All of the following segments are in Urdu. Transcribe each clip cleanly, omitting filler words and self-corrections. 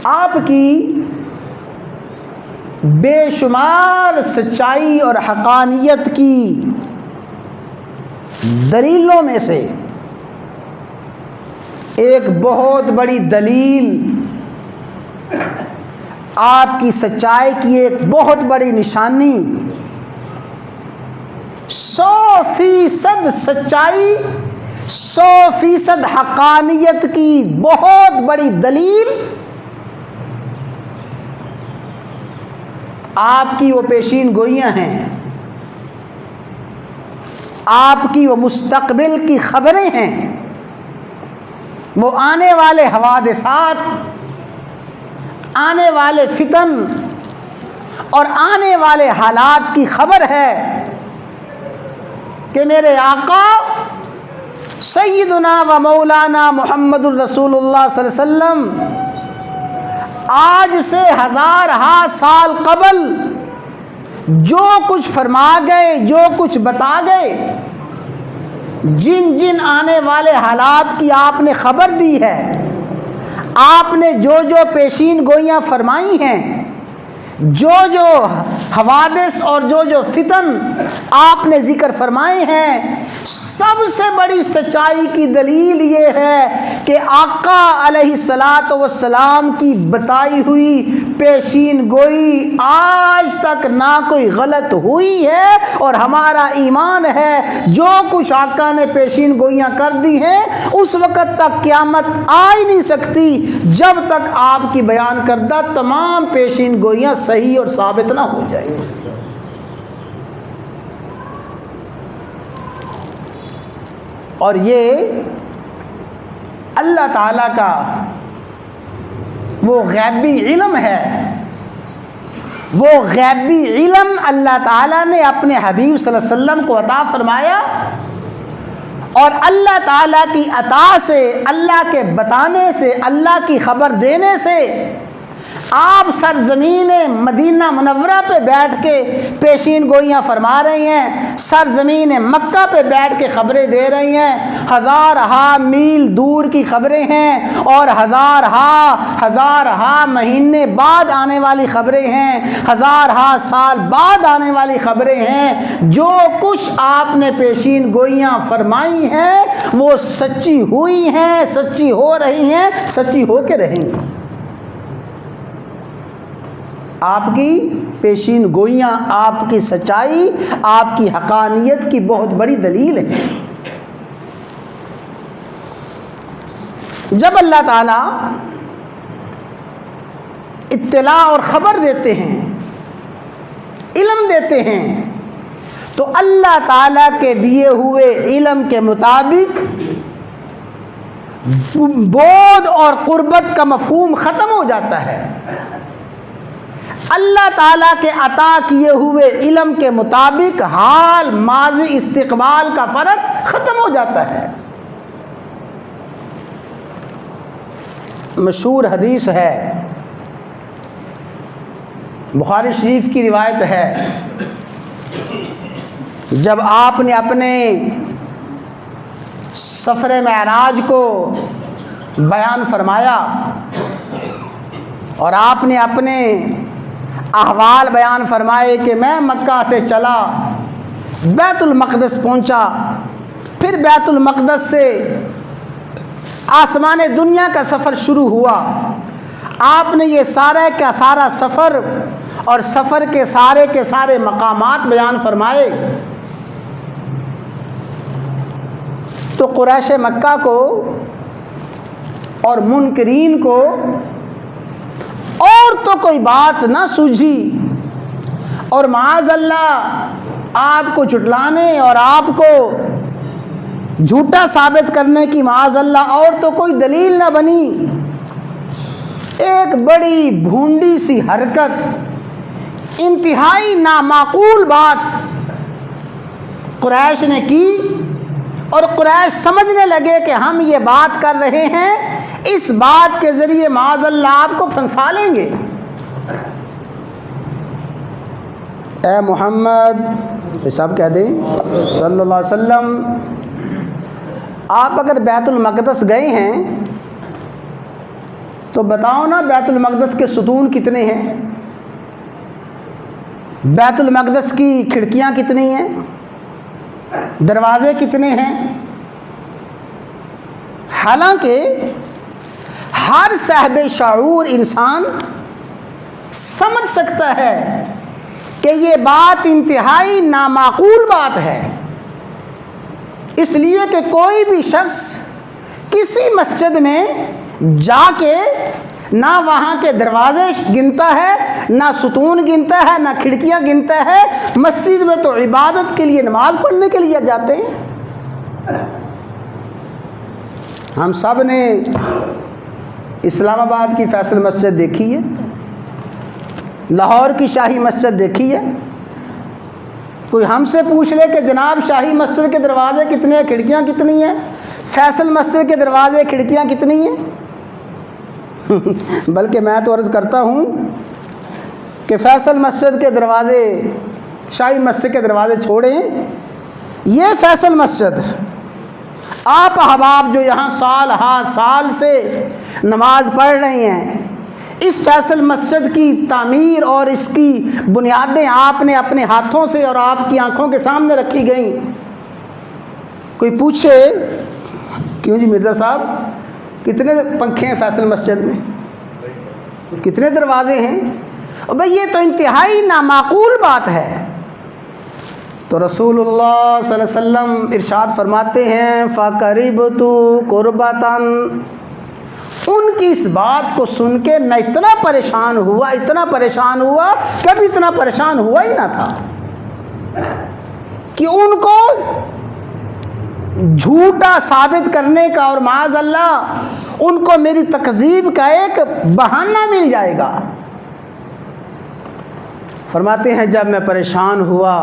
آپ کی بے شمار سچائی اور حقانیت کی دلیلوں میں سے ایک بہت بڑی دلیل، آپ کی سچائی کی ایک بہت بڑی نشانی، 100% سچائی، 100% حقانیت کی بہت بڑی دلیل آپ کی وہ پیشین گوئیاں ہیں، آپ کی وہ مستقبل کی خبریں ہیں، وہ آنے والے حوادثات، آنے والے فتن اور آنے والے حالات کی خبر ہے کہ میرے آقا سیدنا و مولانا محمد الرسول اللہ صلی اللہ علیہ وسلم آج سے ہزارہا سال قبل جو کچھ فرما گئے، جو کچھ بتا گئے، جن جن آنے والے حالات کی آپ نے خبر دی ہے، آپ نے جو جو پیشین گوئیاں فرمائی ہیں، جو جو حوادث اور جو جو فتن آپ نے ذکر فرمائے ہیں، سب سے بڑی سچائی کی دلیل یہ ہے کہ آقا علیہ الصلاۃ والسلام کی بتائی ہوئی پیشین گوئی آج تک نہ کوئی غلط ہوئی ہے، اور ہمارا ایمان ہے جو کچھ آقا نے پیشین گوئیاں کر دی ہیں اس وقت تک قیامت آ ہی نہیں سکتی جب تک آپ کی بیان کردہ تمام پیشین گوئیاں صحیح اور ثابت نہ ہو جائیں۔ اور یہ اللہ تعالیٰ کا وہ غیبی علم ہے، وہ غیبی علم اللہ تعالیٰ نے اپنے حبیب صلی اللہ علیہ وسلم کو عطا فرمایا، اور اللہ تعالیٰ کی عطا سے، اللہ کے بتانے سے، اللہ کی خبر دینے سے آپ سرزمین مدینہ منورہ پہ بیٹھ کے پیشین گوئیاں فرما رہی ہیں، سرزمین مکہ پہ بیٹھ کے خبریں دے رہی ہیں، ہزارہا میل دور کی خبریں ہیں، اور ہزارہا مہینے بعد آنے والی خبریں ہیں، ہزارہا سال بعد آنے والی خبریں ہیں۔ جو کچھ آپ نے پیشین گوئیاں فرمائی ہیں وہ سچی ہوئی ہیں، سچی ہو رہی ہیں، سچی ہو کے رہیں گی۔ آپ کی پیشین گوئیاں آپ کی سچائی، آپ کی حقانیت کی بہت بڑی دلیل ہے۔ جب اللہ تعالیٰ اطلاع اور خبر دیتے ہیں، علم دیتے ہیں، تو اللہ تعالیٰ کے دیے ہوئے علم کے مطابق بعد اور قربت کا مفہوم ختم ہو جاتا ہے۔ اللہ تعالیٰ کے عطا کیے ہوئے علم کے مطابق حال، ماضی، استقبال کا فرق ختم ہو جاتا ہے۔ مشہور حدیث ہے، بخاری شریف کی روایت ہے، جب آپ نے اپنے سفر معراج کو بیان فرمایا اور آپ نے اپنے احوال بیان فرمائے کہ میں مکہ سے چلا، بیت المقدس پہنچا، پھر بیت المقدس سے آسمان دنیا کا سفر شروع ہوا، آپ نے یہ سارا کا سارا سفر اور سفر کے سارے مقامات بیان فرمائے، تو قریش مکہ کو اور منکرین کو اور تو کوئی بات نہ سوجھی، اور معاذ اللہ آپ کو جھٹلانے اور آپ کو جھوٹا ثابت کرنے کی معاذ اللہ اور تو کوئی دلیل نہ بنی۔ ایک بڑی بھونڈی سی حرکت، انتہائی نامعقول بات قریش نے کی، اور قریش سمجھنے لگے کہ ہم یہ بات کر رہے ہیں، اس بات کے ذریعے معاذ اللہ آپ کو پھنسا لیں گے۔ اے محمد، یہ سب کہہ دیں صلی اللہ علیہ وسلم، آپ اگر بیت المقدس گئے ہیں تو بتاؤ نا بیت المقدس کے ستون کتنے ہیں؟ بیت المقدس کی کھڑکیاں کتنی ہیں؟ دروازے کتنے ہیں؟ حالانکہ ہر صاحب شعور انسان سمجھ سکتا ہے کہ یہ بات انتہائی نامعقول بات ہے، اس لیے کہ کوئی بھی شخص کسی مسجد میں جا کے نہ وہاں کے دروازے گنتا ہے، نہ ستون گنتا ہے، نہ کھڑکیاں گنتا ہے۔ مسجد میں تو عبادت کے لیے، نماز پڑھنے کے لیے جاتے ہیں۔ ہم سب نے اسلام آباد کی فیصل مسجد دیکھی ہے، لاہور کی شاہی مسجد دیکھی ہے۔ کوئی ہم سے پوچھ لے کہ جناب شاہی مسجد کے دروازے کتنے ہیں، کھڑکیاں کتنی ہیں؟ فیصل مسجد کے دروازے کھڑکیاں کتنی ہیں؟ بلکہ میں تو عرض کرتا ہوں کہ فیصل مسجد کے دروازے، شاہی مسجد کے دروازے چھوڑیں، یہ فیصل مسجد آپ احباب جو یہاں سال ہا سال سے نماز پڑھ رہے ہیں، اس فیصل مسجد کی تعمیر اور اس کی بنیادیں آپ نے اپنے ہاتھوں سے اور آپ کی آنکھوں کے سامنے رکھی گئیں۔ کوئی پوچھے کیوں جی مرزا صاحب کتنے پنکھے ہیں فیصل مسجد میں، کتنے دروازے ہیں؟ اور بھئی یہ تو انتہائی نامعقول بات ہے۔ تو رسول اللہ صلی اللہ علیہ وسلم ارشاد فرماتے ہیں فَقَرِبْتُ قُرْبَةً، ان کی اس بات کو سن کے میں اتنا پریشان ہوا کہ ابھی اتنا پریشان ہوا ہی نہ تھا کہ ان کو جھوٹا ثابت کرنے کا اور معاذ اللہ ان کو میری تکذیب کا ایک بہانہ مل جائے گا۔ فرماتے ہیں جب میں پریشان ہوا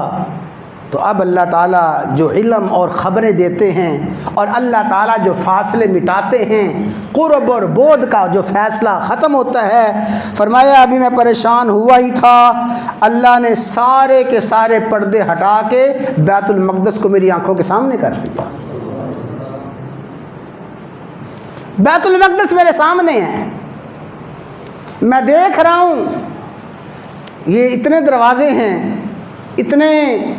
تو اب اللہ تعالیٰ جو علم اور خبریں دیتے ہیں اور اللہ تعالیٰ جو فاصلے مٹاتے ہیں، قرب اور بعد کا جو فیصلہ ختم ہوتا ہے، فرمایا ابھی میں پریشان ہوا ہی تھا، اللہ نے سارے کے سارے پردے ہٹا کے بیت المقدس کو میری آنکھوں کے سامنے کر دیا۔ بیت المقدس میرے سامنے ہے، میں دیکھ رہا ہوں یہ اتنے دروازے ہیں، اتنے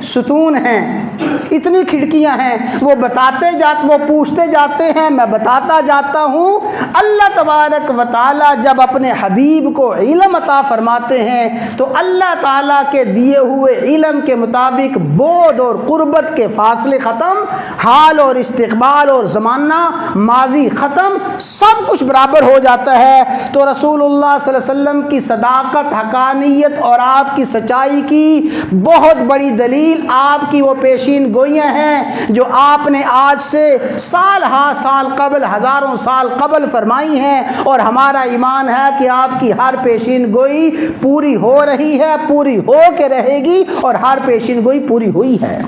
ستون ہیں، اتنی کھڑکیاں ہیں۔ وہ پوچھتے جاتے ہیں، میں بتاتا جاتا ہوں۔ اللہ تبارک و تعالیٰ جب اپنے حبیب کو علم عطا فرماتے ہیں تو اللہ تعالیٰ کے دیے ہوئے علم کے مطابق بعد اور قربت کے فاصلے ختم، حال اور استقبال اور زمانہ ماضی ختم، سب کچھ برابر ہو جاتا ہے۔ تو رسول اللہ صلی اللہ علیہ وسلم کی صداقت، حقانیت اور آپ کی سچائی کی بہت بڑی دلیل آپ کی وہ پیشین گوئیاں ہیں جو آپ نے آج سے سال ہا سال قبل، ہزاروں سال قبل فرمائی ہیں، اور ہمارا ایمان ہے کہ آپ کی ہر پیشین گوئی پوری ہو رہی ہے، پوری ہو کے رہے گی، اور ہر پیشین گوئی پوری ہوئی ہے۔